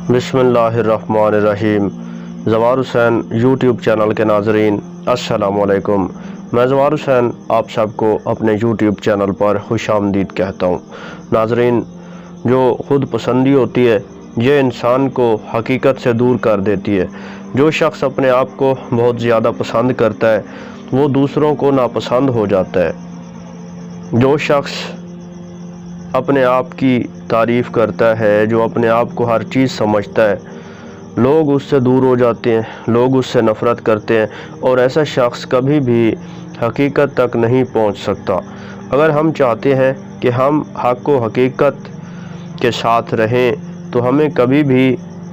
बिस्मिल्लाहिर्रहमानिर्रहीम। ज़वार Hussain YouTube channel के नाज़रीन अस्सलामु अलैकुम। मैं ज़वार हुसैन आप सबको अपने यूट्यूब चैनल पर खुशामदीद कहता हूँ। नाज़रीन, जो ख़ुद पसंदी होती है ये इंसान को हकीकत से दूर कर देती है। जो शख्स अपने आप को बहुत ज़्यादा पसंद करता है वो दूसरों को नापसंद हो जाता है। जो शख्स अपने आप की तारीफ़ करता है, जो अपने आप को हर चीज़ समझता है, लोग उससे दूर हो जाते हैं, लोग उससे नफ़रत करते हैं और ऐसा शख्स कभी भी हकीकत तक नहीं पहुंच सकता। अगर हम चाहते हैं कि हम हक़ व हकीकत के साथ रहें तो हमें कभी भी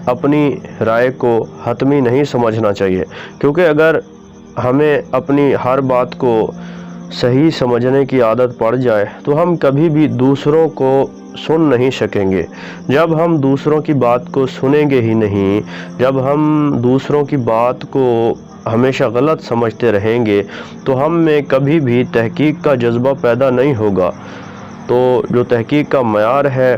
अपनी राय को हतमी नहीं समझना चाहिए, क्योंकि अगर हमें अपनी हर बात को सही समझने की आदत पड़ जाए तो हम कभी भी दूसरों को सुन नहीं सकेंगे। जब हम दूसरों की बात को सुनेंगे ही नहीं, जब हम दूसरों की बात को हमेशा गलत समझते रहेंगे तो हम में कभी भी तहकीक का जज्बा पैदा नहीं होगा। तो जो तहकीक का मयार है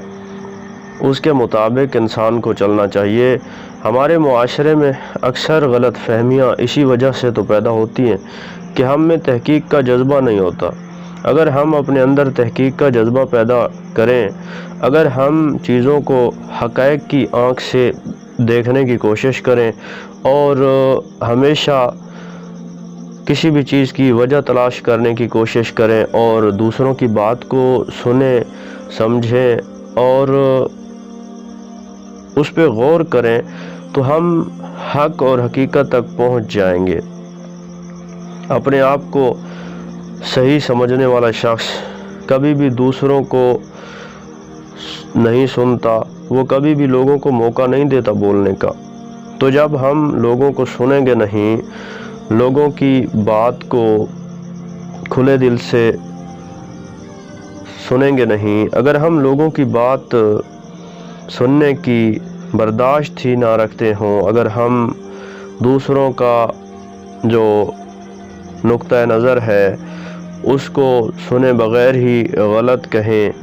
उसके मुताबिक इंसान को चलना चाहिए। हमारे मुआशरे में अक्सर गलत फहमियाँ इसी वजह से तो पैदा होती हैं कि हम में तहकीक का जज्बा नहीं होता। अगर हम अपने अंदर तहकीक का जज्बा पैदा करें, अगर हम चीज़ों को हक़ाइक़ की आँख से देखने की कोशिश करें और हमेशा किसी भी चीज़ की वजह तलाश करने की कोशिश करें और दूसरों की बात को सुने समझें और उस पर गौर करें तो हम हक़ और हकीकत तक पहुंच जाएंगे। अपने आप को सही समझने वाला शख्स कभी भी दूसरों को नहीं सुनता, वो कभी भी लोगों को मौका नहीं देता बोलने का। तो जब हम लोगों को सुनेंगे नहीं, लोगों की बात को खुले दिल से सुनेंगे नहीं, अगर हम लोगों की बात सुनने की बर्दाश्त ही ना रखते हों, अगर हम दूसरों का जो नुक्ता नज़र है उसको सुने बग़ैर ही गलत कहें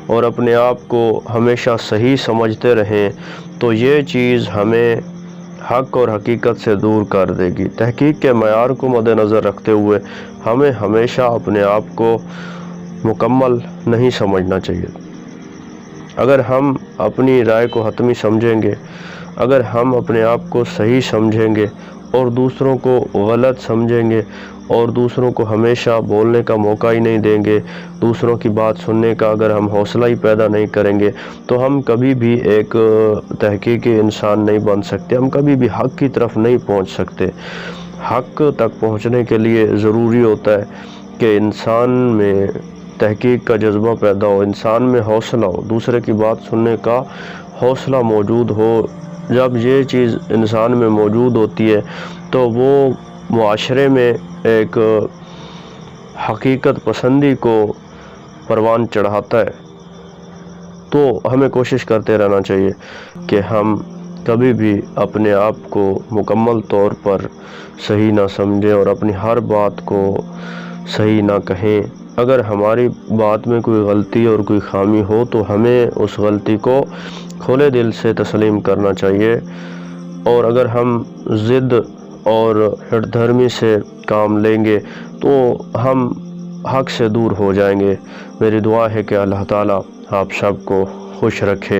और अपने आप को हमेशा सही समझते रहें तो ये चीज़ हमें हक़ और हकीकत से दूर कर देगी। तहकीक के मयार को मद्देनज़र रखते हुए हमें हमेशा अपने आप को मुकम्मल नहीं समझना चाहिए। अगर हम अपनी राय को हतमी समझेंगे, अगर हम अपने आप को सही समझेंगे और दूसरों को गलत समझेंगे और दूसरों को हमेशा बोलने का मौका ही नहीं देंगे, दूसरों की बात सुनने का अगर हम हौसला ही पैदा नहीं करेंगे तो हम कभी भी एक तहकीकी इंसान नहीं बन सकते, हम कभी भी हक़ की तरफ नहीं पहुंच सकते। हक़ तक पहुंचने के लिए ज़रूरी होता है कि इंसान में तहकीक का जज्बा पैदा हो, इंसान में हौसला हो, दूसरे की बात सुनने का हौसला मौजूद हो। जब ये चीज़ इंसान में मौजूद होती है तो वो मुआशरे में एक हकीकत पसंदी को परवान चढ़ाता है। तो हमें कोशिश करते रहना चाहिए कि हम कभी भी अपने आप को मुकम्मल तौर पर सही ना समझें और अपनी हर बात को सही ना कहें। अगर हमारी बात में कोई गलती और कोई खामी हो तो हमें उस गलती को खुले दिल से तस्लीम करना चाहिए और अगर हम ज़िद और हठधर्मी से काम लेंगे तो हम हक़ से दूर हो जाएंगे। मेरी दुआ है कि अल्लाह ताला आप सबको खुश रखे।